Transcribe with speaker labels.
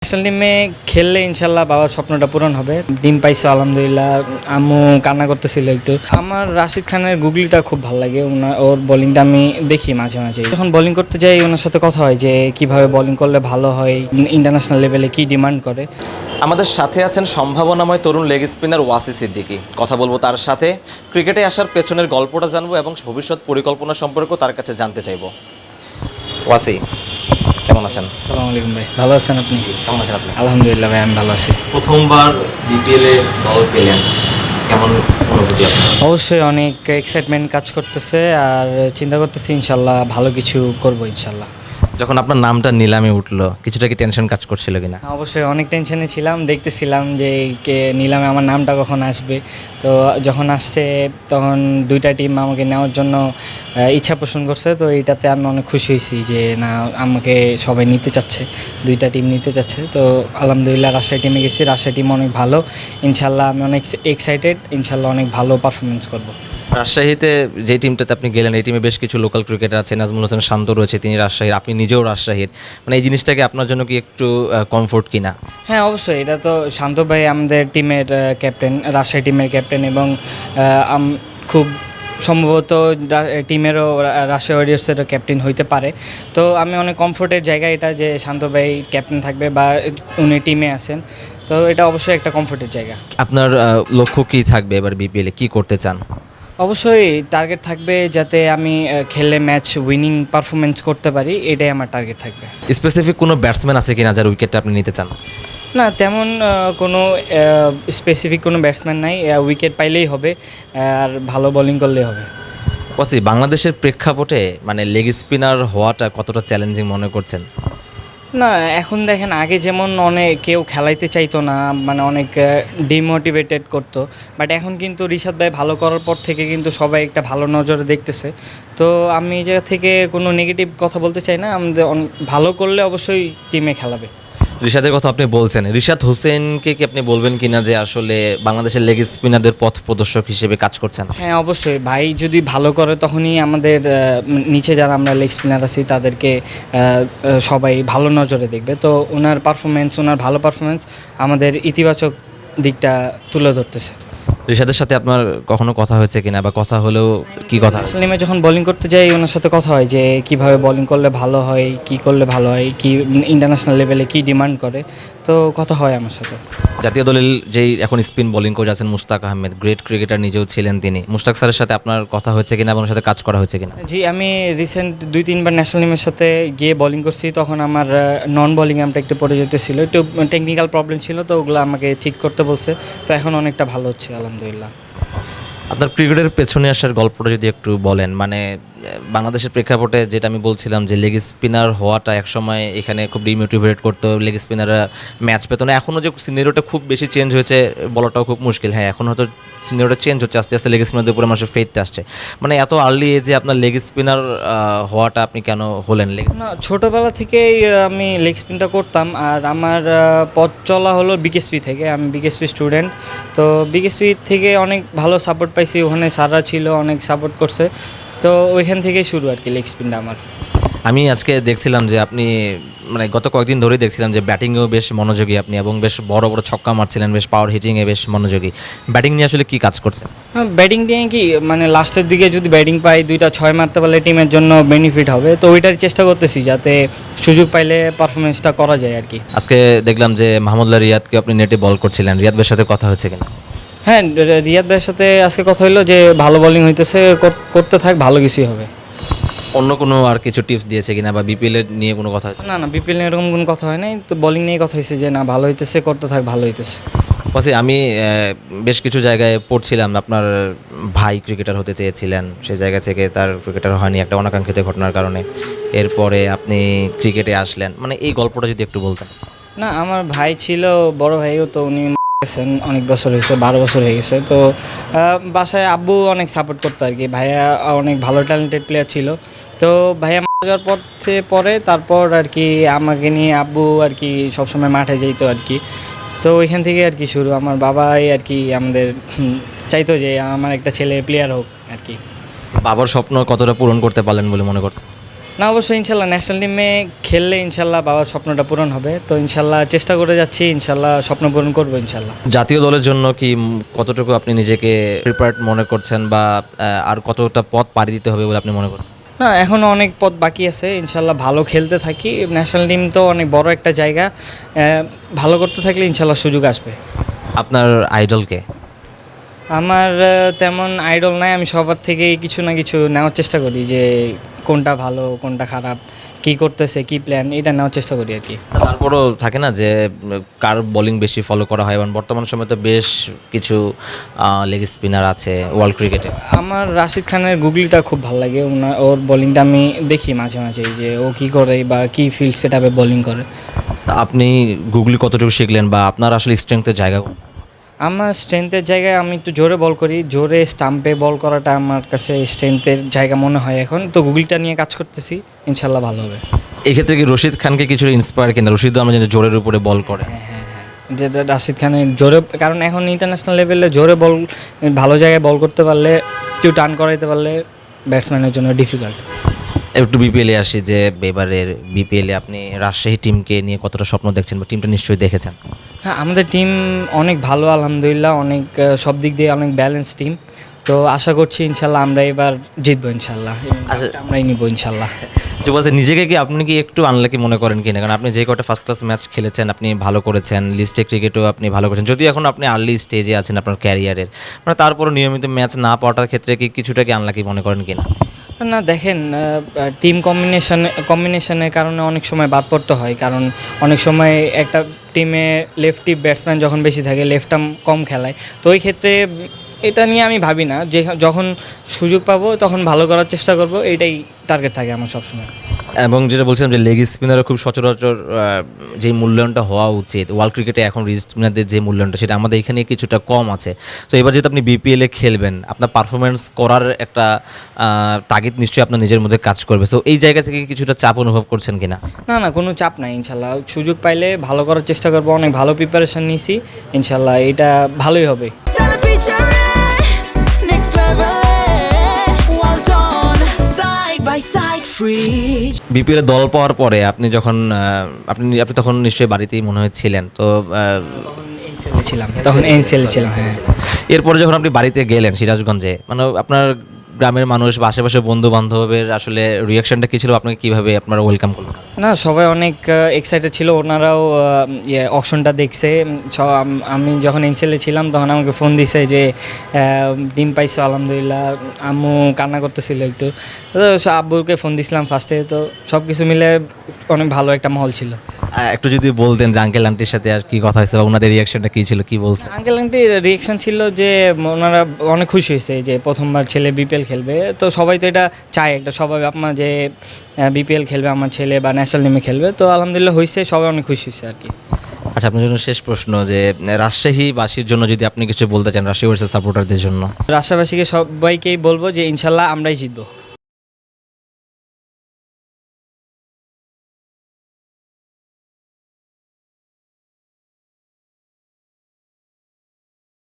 Speaker 1: National টিমে খেললে ইনশাল্লাহ বাবার স্বপ্নটা পূরণ হবে। ডিম পাইছে আলহামদুলিল্লাহ। আম্মু কান্না করতেছিল একটু। আমার রাশিদ খানের গুগলিটা খুব ভালো লাগে, ওর বোলিংটা আমি দেখি মাঝে মাঝে। যখন বোলিং করতে যাই ওনার সাথে কথা হয় যে কিভাবে বোলিং করলে ভালো হয়, ইন্টারন্যাশনাল লেভেলে কি ডিমান্ড করে।
Speaker 2: আমাদের সাথে আছেন সম্ভাবনাময় তরুণ লেগ স্পিনার ওয়াসি সিদ্দিকী। কথা বলবো তার সাথে, ক্রিকেটে আসার পেছনের গল্পটা জানবো এবং ভবিষ্যৎ পরিকল্পনা সম্পর্কেও তার কাছে জানতে চাইবো। ওয়াসি, কেমন আছেন?
Speaker 1: আসসালামু আলাইকুম ভাই, ভালো আছেন আপনি?
Speaker 2: কেমন আছেন আপনি?
Speaker 1: আলহামদুলিল্লাহ ভাই, আমি ভালো আছি।
Speaker 2: প্রথমবার বিপিএলে দল পেলেন, কেমন অনুভূতি আপনার?
Speaker 1: অবশ্যই অনেক এক্সাইটমেন্ট কাজ করতেছে, আর চিন্তা করতেছি ইনশাল্লাহ ভালো কিছু করবো ইনশাল্লাহ।
Speaker 2: যখন আপনার নামটা নিলামে উঠলো, কিছুটা কি টেনশন কাজ করছিল কিনা?
Speaker 1: অবশ্যই অনেক টেনশনে ছিলাম, দেখতেছিলাম যে কে নিলামে আমার নামটা কখন আসবে। তো যখন আসছে তখন দুইটা টিম আমাকে নেওয়ার জন্য ইচ্ছা পোষণ করছে। তো এইটাতে আমি অনেক খুশি হয়েছি যে না, আমাকে সবাই নিতে চাচ্ছে, দুইটা টিম নিতে চাচ্ছে। তো আলহামদুলিল্লাহ রাজশাহী টিমে গেছি, রাজশাহী টিম অনেক ভালো। ইনশাল্লাহ আমি অনেক এক্সাইটেড, ইনশাল্লাহ অনেক ভালো পারফরমেন্স করব।
Speaker 2: রাজশাহীতে যে টিমটাতে আপনি গেলেন, এই টিমে বেশ কিছু লোকাল ক্রিকেটার আছে। নাজমুল হোসেন শান্ত রয়েছে, তিনি রাজশাহীর, আপনি নিজেও রাজশাহীর। মানে এই জিনিসটাকে আপনার জন্য কি একটু কমফোর্ট কিনা?
Speaker 1: হ্যাঁ অবশ্যই, এটা তো শান্ত ভাই আমাদের টিমের ক্যাপ্টেন, রাজশাহী টিমের ক্যাপ্টেন, এবং খুব সম্ভবত টিমেরও রাজশাহী ওয়ারিয়র্সেরও ক্যাপ্টেন হইতে পারে। তো আমি অনেক কমফোর্টের জায়গা এটা, যে শান্ত ভাই ক্যাপ্টেন থাকবে বা উনি টিমে আছেন। তো এটা অবশ্যই একটা কমফোর্টের জায়গা।
Speaker 2: আপনার লক্ষ্য কী থাকবে এবার বিপিএলে, কী করতে চান?
Speaker 1: অবশ্যই টার্গেট থাকবে যাতে আমি খেলে ম্যাচ উইনিং পারফরমেন্স করতে পারি, এটাই আমার টার্গেট থাকবে।
Speaker 2: স্পেসিফিক কোনো ব্যাটসম্যান আছে কিনা যার উইকেটটা আপনি নিতে চান?
Speaker 1: না, তেমন কোনো স্পেসিফিক কোনো ব্যাটসম্যান নাই, উইকেট পাইলেই হবে আর ভালো বোলিং করলেই হবে।
Speaker 2: ওয়াসি, বাংলাদেশের প্রেক্ষাপটে মানে লেগ স্পিনার হওয়াটা কতটা চ্যালেঞ্জিং মনে করছেন?
Speaker 1: না, এখন দেখেন আগে যেমন অনেক কেউ খেলাইতে চাইতো না, মানে অনেক ডিমোটিভেটেড করতো। বাট এখন কিন্তু রিশাদ ভাই ভালো করার পর থেকে কিন্তু সবাই একটা ভালো নজরে দেখতেছে। তো আমি এই জায়গা থেকে কোনো নেগেটিভ কথা বলতে চাই না। আমাদের ভালো করলে অবশ্যই টিমে খেলাবে।
Speaker 2: রিশাদের কথা আপনি বলছেন, রিশাদ হোসেনকে কি আপনি বলবেন কিনা যে আসলে বাংলাদেশের লেগ স্পিনারদের পথ প্রদর্শক হিসেবে কাজ করছেন?
Speaker 1: হ্যাঁ অবশ্যই, ভাই যদি ভালো করে তখনই আমাদের নিচে যারা আমরা লেগ স্পিনার আছি তাদেরকে সবাই ভালো নজরে দেখবে। তো ওনার পারফরমেন্স, ওনার ভালো পারফরমেন্স আমাদের ইতিবাচক দিকটা তুলে ধরতেছে।
Speaker 2: রিশাদের সাথে আপনার কখনো কথা হয়েছে কিনা, বা কথা হলেও কি কথা?
Speaker 1: ন্যাশনাল যখন বোলিং করতে যাই ওনার সাথে কথা হয় যে কিভাবে বোলিং করলে ভালো হয়, কি করলে ভালো হয়, কি ইন্টারন্যাশনাল লেভেলে কি ডিমান্ড করে। তো কথা হয় আমার সাথে।
Speaker 2: জাতীয় দলের যেই এখন স্পিন বোলিং কোচ আছেন মুশতাক আহমেদ, গ্রেট ক্রিকেটার নিজেও ছিলেন তিনি। মুশতাক স্যারের সাথে আপনার কথা হয়েছে কিনা এবং ওনার সাথে কাজ করা হয়েছে কিনা?
Speaker 1: জি, আমি রিসেন্ট 2-3বার ন্যাশনাল টিমের সাথে গিয়ে বোলিং করছি। তখন আমার নন বোলিং আমটা একটু পড়ে যেতেছিল, একটু টেকনিক্যাল প্রবলেম ছিল, তো ওগুলো আমাকে ঠিক করতে বলছে। তো এখন অনেকটা ভালো হচ্ছে আলহামদুলিল্লাহ।
Speaker 2: আপনার ক্রিকেটের পেছনে আসার গল্পটা যদি একটু বলেন, মানে বাংলাদেশের প্রেক্ষাপটে যেটা আমি বলছিলাম যে লেগ স্পিনার হওয়াটা একসময় এখানে খুব ডিমোটিভেট করতো, লেগ স্পিনাররা ম্যাচ পেতো না। এখনও যে সিনারিওটা খুব বেশি চেঞ্জ হয়েছে বলাটাও খুব মুশকিল। হ্যাঁ, এখন হয়তো সিনারিওটা চেঞ্জ হচ্ছে, আস্তে আস্তে লেগ স্পিনারদের উপরে মানুষের ফেথ আসছে। মানে এত আর্লি এজে আপনার লেগ স্পিনার হওয়াটা আপনি কেন হলেন?
Speaker 1: না, ছোটোবেলা থেকেই আমি লেগ স্পিনটা করতাম, আর আমার পথ চলা হলো বিকেএসপি থেকে। আমি বিকেএসপি স্টুডেন্ট। তো বিকেএসপি থেকে অনেক ভালো সাপোর্ট পাইছি, ওখানে স্যাররা ছিল, অনেক সাপোর্ট করছে। তো ওইখান থেকেই শুরু আর কি লেগ স্পিনটা আমার।
Speaker 2: আমি আজকে দেখছিলাম যে আপনি, মানে গত কয়েকদিন ধরেই দেখছিলাম যে ব্যাটিংয়েও বেশ মনোযোগী আপনি, এবং বেশ বড় বড় ছক্কা মারছিলেন, বেশ পাওয়ার হিটিংয়ে বেশ মনোযোগী। ব্যাটিং নিয়ে আসলে কী কাজ করছেন?
Speaker 1: ব্যাটিং দিয়ে কি, মানে লাস্টের দিকে যদি ব্যাটিং পাই, 2টা 6 মারতে পারলে টিমের জন্য বেনিফিট হবে। তো ওইটার চেষ্টা করতেছি যাতে সুযোগ পাইলে পারফরমেন্সটা করা যায় আর কি।
Speaker 2: আজকে দেখলাম যে মাহমুদুল্লাহ রিয়াদকে আপনি নেটে বল করছিলেন, রিয়াদ ভাইয়ের সাথে কথা হয়েছে কিনা?
Speaker 1: হ্যাঁ, রিয়াদ ভাইয়ের সাথে আজকে কথা হলো যে ভালো বোলিং হইতেছে, করতে থাক, ভালো কিছুই হবে।
Speaker 2: অন্য কোনো আর কিছু টিপস দিয়েছে কিনা, বা বিপিএল এর নিয়ে কোনো কথা হয়েছে?
Speaker 1: না না, বিপিএল নিয়ে এরকম কোনো কথা হয় নাই। তো বোলিং নিয়ে কথা হয়েছে যে না, ভালো হইতেছে, করতে থাক, ভালো হইতেছে।
Speaker 2: বসে, আমি বেশ কিছু জায়গায় পড়ছিলাম আপনার ভাই ক্রিকেটার হতে চেয়েছিলেন, সেই জায়গা থেকে তার ক্রিকেটার হয়নি একটা অনাকাঙ্ক্ষিত ঘটনার কারণে। এরপরে আপনি ক্রিকেটে আসলেন, মানে এই গল্পটা যদি একটু বলতেন।
Speaker 1: না, আমার ভাই ছিল, বড় ভাইও, তো উনি গেছেন অনেক বছর হয়েছে, 12 বছর হয়ে গেছে। তো বাসায় আব্বু অনেক সাপোর্ট করতো আর কি। ভাইয়া অনেক ভালো ট্যালেন্টেড প্লেয়ার ছিল। তো ভাইয়া মারা যাওয়ার পরে তারপর আর কি আমাকে নিয়ে আব্বু আর কি সবসময় মাঠে যেত আর কি। তো ওইখান থেকে আর কি শুরু। আমার বাবাই আর কি আমাদের চাইতো যে আমার একটা ছেলে প্লেয়ার হোক আর কি।
Speaker 2: বাবার স্বপ্ন কতটা পূরণ করতে পারলেন বলে মনে করছেন?
Speaker 1: না, অবশ্যই ইনশাল্লাহ ন্যাশনাল টিমে খেললে ইনশাল্লাহ বাবার স্বপ্নটা পূরণ হবে। তো ইনশাল্লাহ চেষ্টা করে যাচ্ছি, ইনশাল্লাহ স্বপ্ন পূরণ করবো ইনশাল্লাহ।
Speaker 2: জাতীয় দলের জন্য কি কতটুকু আপনি নিজেকে প্রিপেয়ার্ড মনে করছেন, বা আর কতটা পথ পাড়ি দিতে হবে বলে আপনি মনে করছেন?
Speaker 1: না, এখনও অনেক পথ বাকি আছে, ইনশাল্লাহ ভালো খেলতে থাকি। ন্যাশনাল টিম তো অনেক বড় একটা জায়গা, ভালো করতে থাকলে ইনশাল্লাহ সুযোগ আসবে।
Speaker 2: আপনার আইডলকে?
Speaker 1: আমার তেমন আইডল নাই, আমি সবার থেকে কিছু না কিছু নেওয়ার চেষ্টা করি, যে কোনটা ভালো কোনটা খারাপ, কী করতেছে কী প্ল্যান, এটা নেওয়ার চেষ্টা করি আর কি।
Speaker 2: তারপরও থাকে না যে কার বোলিং বেশি ফলো করা হয়, এবং বর্তমান সময়ে তো বেশ কিছু লেগ স্পিনার আছে ওয়ার্ল্ড ক্রিকেটে।
Speaker 1: আমার রাশিদ খানের গুগলিটা খুব ভালো লাগে, ওর বোলিংটা আমি দেখি মাঝে মাঝে, যে ও কী করে বা কী ফিল্ড সেট আপে বোলিং করে।
Speaker 2: আপনি গুগলি কতটুকু শিখলেন, বা আপনার আসলে স্ট্রেংথের জায়গা?
Speaker 1: আমার স্ট্রেংথের জায়গায় আমি একটু জোরে বল করি, জোরে স্টাম্পে বল করাটা আমার কাছে স্ট্রেংথের জায়গা মনে হয় এখন। তো গুগলিটা নিয়ে কাজ করতেছি, ইনশাল্লাহ ভালো হবে।
Speaker 2: এই ক্ষেত্রে কি রশিদ খানকে কিছু ইন্সপায়ার কিনা? রশিদ আমরা জানি জোরের উপরে বল করে।
Speaker 1: হ্যাঁ, যেটা রাশিদ খানের জোরে, কারণ এখন ইন্টারন্যাশনাল লেভেলে জোরে বল, ভালো জায়গায় বল করতে পারলে, কেউ টার্ন করাইতে পারলে ব্যাটসম্যানের জন্য ডিফিকাল্ট।
Speaker 2: একটু বিপিএলে আসি, যে এবারের বিপিএলে আপনি রাজশাহী টিমকে নিয়ে কতটা স্বপ্ন দেখছেন, বা টিমটা নিশ্চয়ই দেখেছেন?
Speaker 1: হ্যাঁ, আমাদের টিম অনেক ভালো আলহামদুলিল্লাহ, অনেক সব দিক দিয়ে অনেক ব্যালেন্স টিম। তো আশা করছি ইনশাল্লাহ আমরা এবার জিতবো ইনশাল্লাহ,
Speaker 2: আচ্ছা,
Speaker 1: আমরাই নিব ইনশাল্লাহ।
Speaker 2: যে বলছে নিজেকে কি আপনি কি একটু আনলাকি মনে করেন কিনা? কারণ আপনি যে কটা ফার্স্ট ক্লাস ম্যাচ খেলেছেন, আপনি ভালো করেছেন, লিস্টে ক্রিকেটও আপনি ভালো করেছেন, যদিও এখন আপনি আর্লি স্টেজে আছেন আপনার ক্যারিয়ারের, মানে তারপরও নিয়মিত ম্যাচ না পাওয়ার ক্ষেত্রে কি কিছুটা কি আনলাকি মনে করেন কিনা?
Speaker 1: না, দেখেন, টিম কম্বিনেশনের কারণে অনেক সময় বাদ পড়তে হয়, কারণ অনেক সময় একটা টিমে লেফটি ব্যাটসম্যান যখন বেশি থাকে, লেফট আর্ম কম খেলায়। তো ওই ক্ষেত্রে এটা নিয়ে আমি ভাবি না, যে যখন সুযোগ পাবো তখন ভালো করার চেষ্টা করব, এটাই টার্গেট থাকে আমার সবসময়।
Speaker 2: এবং যেটা বলছিলাম যে লেগ স্পিনারও খুব সচরাচর যেই মূল্যায়নটা হওয়া উচিত ওয়ার্ল্ড ক্রিকেটে এখন রিস্ট স্পিনারদের যে মূল্যায়নটা, সেটা আমাদের এখানে কিছুটা কম আছে। তো এবার যেহেতু আপনি বিপিএলে খেলবেন, আপনার পারফরমেন্স করার একটা তাগিদ নিশ্চয়ই আপনার নিজের মধ্যে কাজ করবে। সো এই জায়গা থেকে কিছুটা চাপ অনুভব করছেন কিনা?
Speaker 1: না, কোনো চাপ নাই, ইনশাল্লাহ সুযোগ পাইলে ভালো করার চেষ্টা করবো, অনেক ভালো প্রিপারেশন নিয়েছি, ইনশাল্লাহ এটা ভালোই হবে।
Speaker 2: বিপিএলে দল পাওয়ার পরে আপনি যখন আপনি তখন নিশ্চয়ই বাড়িতেই মনে হয়েছিলেন, তো
Speaker 1: তখন এনসিএল ছিলাম। হ্যাঁ,
Speaker 2: এরপরে যখন আপনি বাড়িতে গেলেন সিরাজগঞ্জে, মানে আপনার গ্রামের মানুষ বা আশেপাশে বন্ধু বান্ধবের আসলে রিয়াকশনটা কী ছিল? আপনাকে কীভাবে আপনারা ওয়েলকাম করলেন?
Speaker 1: না, সবাই অনেক এক্সাইটেড ছিল, ওনারাও অকশনটা দেখছে। আমি যখন এনসিএলে ছিলাম তখন আমাকে ফোন দিছে যে টিম পাইছো আলহামদুলিল্লাহ, আম্মু কান্না করতেছিল একটু, তো আব্বুকে ফোন দিছিলাম ফার্স্টে। তো সব কিছু মিলে অনেক ভালো একটা মহল ছিল।
Speaker 2: একটু যদি বলতেন যে আঙ্কেল আন্টির সাথে আর কি কথা হয়েছে, বা ওনাদের রিয়াকশনটা কী ছিল, কী বলছে?
Speaker 1: আঙ্কেল আন্টির রিয়াকশন ছিল যে ওনারা অনেক খুশি হয়েছে যে প্রথমবার ছেলে বিপিএল খেলবে। তো সবাই তো এটা চায়, একটা সবাই আপনার যে বিপিএল খেলবে আমার ছেলে বা ন্যাশনাল টিমে খেলবে। তো আলহামদুলিল্লাহ হয়েছে, সবাই অনেক খুশি হয়েছে আর কি।
Speaker 2: আচ্ছা, আপনার জন্য শেষ প্রশ্ন, যে রাজশাহীবাসীর জন্য যদি আপনি কিছু বলতে চান, রাজশাহী ভার্সেস সাপোর্টারদের জন্য।
Speaker 1: রাজশাহীবাসীকে সবাইকেই বলবো যে ইনশাল্লাহ আমরাই জিতবো।